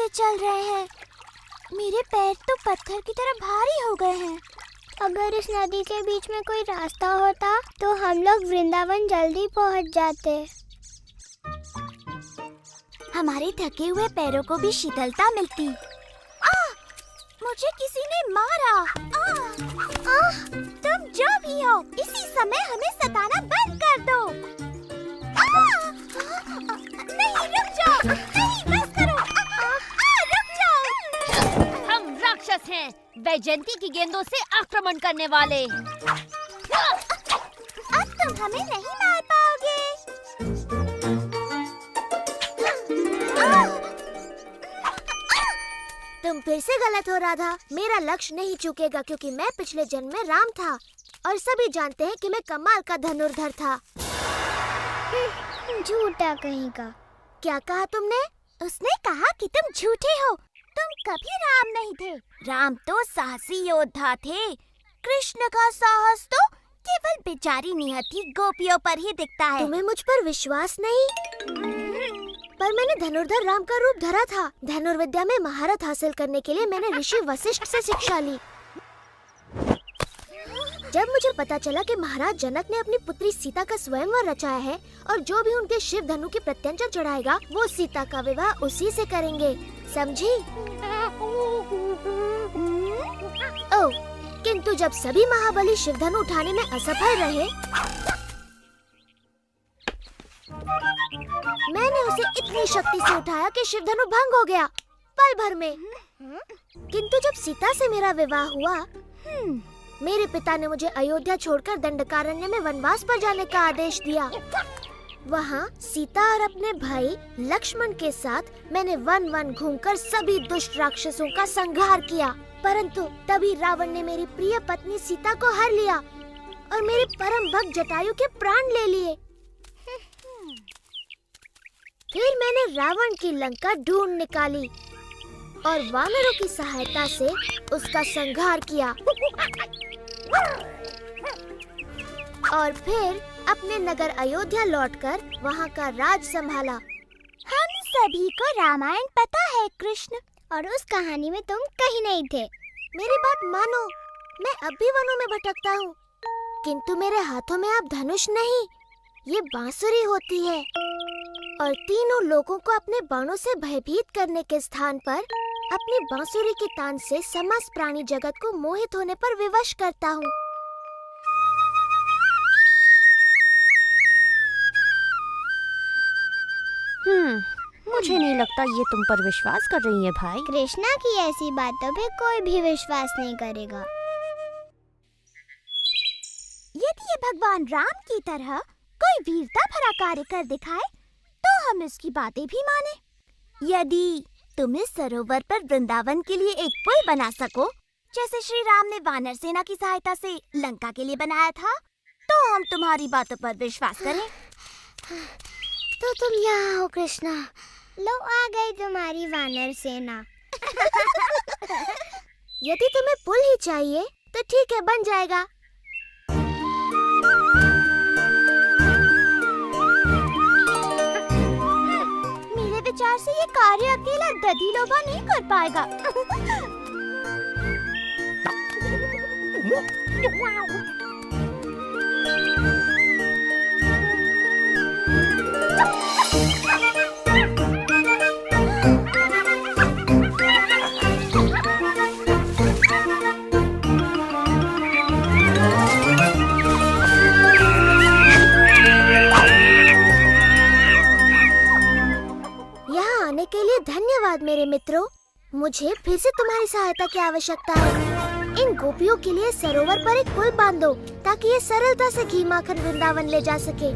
से चल रहे हैं? मेरे पैर तो पत्थर की तरह भारी हो गए हैं। अगर इस नदी के बीच में कोई रास्ता होता तो हम लोग वृंदावन जल्दी पहुंच जाते। हमारे थके हुए पैरों को भी शीतलता मिलती। मुझे किसी ने मारा। तुम जो भी हो, इसी समय हमें सताना बंद कर दो। नहीं, रुक जाओ। नहीं, बस करो। रुक जाओ। हम राक्षस हैं, वैजयंती की गेंदों से आक्रमण करने वाले। अब तुम हमें नहीं मार पाओगे। तुम फिर से गलत हो राधा। मेरा लक्ष्य नहीं चूकेगा क्योंकि मैं पिछले जन्म में राम था और सभी जानते हैं कि मैं कमाल का धनुर्धर था। झूठा कहीं का। क्या कहा तुमने? उसने कहा कि तुम झूठे हो। तुम कभी राम नहीं थे। राम तो साहसी योद्धा थे। कृष्ण का साहस तो केवल बेचारी निहत्थी गोपियों पर ही दिखता है। तुम्हें मुझ पर विश्वास नहीं? पर मैंने धनुर्धर राम का रूप धरा था। धनुर्विद्या में महारत हासिल करने के लिए मैंने ऋषि वशिष्ठ से शिक्षा ली। जब मुझे पता चला कि महाराज जनक ने अपनी पुत्री सीता का स्वयंवर रचाया है और जो भी उनके शिव धनु की प्रत्यंचा चढ़ाएगा वो सीता का विवाह उसी से करेंगे, समझी? ओह, किंतु जब सभी महाबली शिव धनु उठाने में असफल रहे, मैंने उसे इतनी शक्ति से उठाया कि शिव धनु भंग हो गया पल भर में। किंतु जब सीता से मेरा विवाह हुआ, मेरे पिता ने मुझे अयोध्या छोड़कर दंडकारण्य में वनवास पर जाने का आदेश दिया। वहाँ सीता और अपने भाई लक्ष्मण के साथ मैंने वन वन घूमकर सभी दुष्ट राक्षसों का संहार किया। परंतु तभी रावण ने मेरी प्रिय पत्नी सीता को हर लिया और मेरे परम भक्त जटायु के प्राण ले लिए। फिर मैंने रावण की लंका ढूंढ निकाली और वानरों की सहायता से उसका संहार किया और फिर अपने नगर अयोध्या लौटकर वहाँ का राज संभाला। हम सभी को रामायण पता है कृष्ण, और उस कहानी में तुम कहीं नहीं थे। मेरी बात मानो, मैं अब भी वनों में भटकता हूँ, किंतु मेरे हाथों में अब धनुष नहीं, ये बांसुरी होती है और तीनों लोगों को अपने बाणों से भयभीत करने के स्थान पर अपनी बांसुरी की तान से समस्त प्राणी जगत को मोहित होने पर विवश करता हूँ। मुझे नहीं लगता ये तुम पर विश्वास कर रही है भाई। कृष्णा की ऐसी बातों पे कोई भी विश्वास नहीं करेगा। यदि ये भगवान राम की तरह कोई वीरता भरा कार्य कर दिखाए तो हम इसकी बातें भी माने। यदि तुम इस सरोवर पर वृंदावन के लिए एक पुल बना सको, जैसे श्री राम ने वानर सेना की सहायता से लंका के लिए बनाया था, तो हम तुम्हारी बातों पर विश्वास करें। तो तुम यहाँ हो कृष्णा, लो आ गई तुम्हारी वानर सेना। यदि तुम्हें पुल ही चाहिए तो ठीक है, बन जाएगा। मेरे विचार से ये कार्य अकेला दधिलोभा नहीं कर पाएगा। के लिए धन्यवाद मेरे मित्रों। मुझे फिर से तुम्हारी सहायता की आवश्यकता है। इन गोपियों के लिए सरोवर पर एक पुल बांध दो ताकि ये सरलता से घी माखन वृंदावन ले जा सके।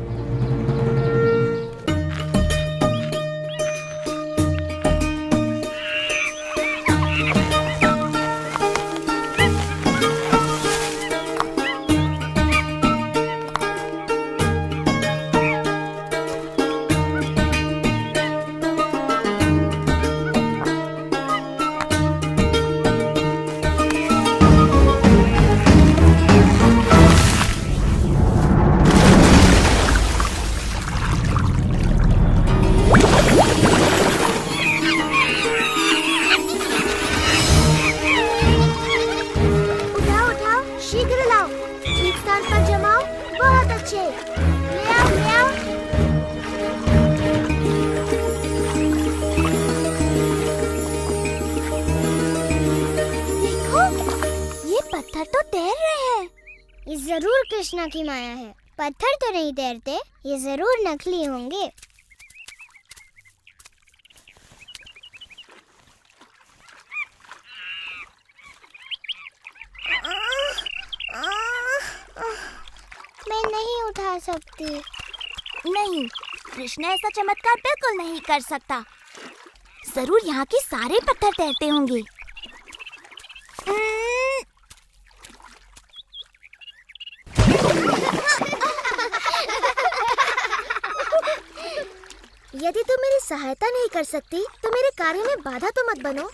जरूर कृष्णा की माया है। पत्थर तो नहीं तैरते, ये जरूर नकली होंगे। मैं नहीं उठा सकती। नहीं, कृष्णा ऐसा चमत्कार बिल्कुल नहीं कर सकता। जरूर यहाँ के सारे पत्थर तैरते होंगे। यदि तुम मेरी सहायता नहीं कर सकती तो मेरे कार्य में बाधा तो मत बनो।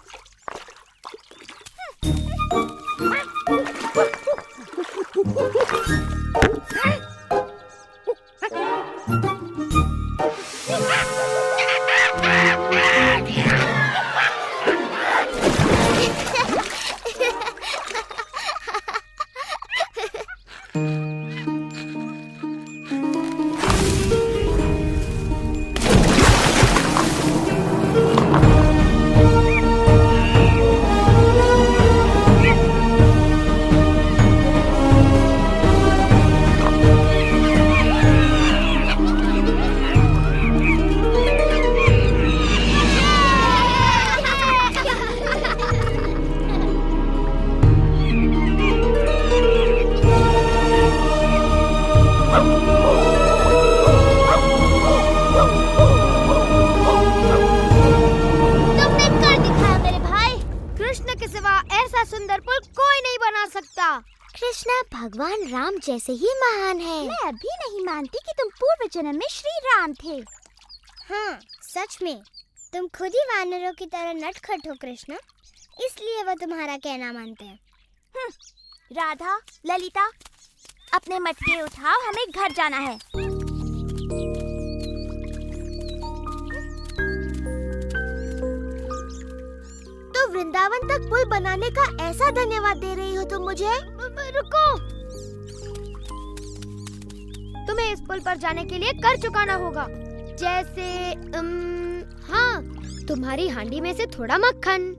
कृष्णा भगवान राम जैसे ही महान है। मैं अभी नहीं मानती कि तुम पूर्व जन्म में श्री राम थे। हाँ, सच में तुम खुद ही वानरों की तरह नटखट हो कृष्णा, इसलिए वो तुम्हारा कहना मानते हैं। राधा, ललिता, अपने मटके उठाओ, हमें घर जाना है। तो वृंदावन तक पुल बनाने का ऐसा धन्यवाद दे रही हो तुम मुझे? रुको, तुम्हें इस पुल पर जाने के लिए कर चुकाना होगा। जैसे हाँ, तुम्हारी हांडी में से थोड़ा मक्खन,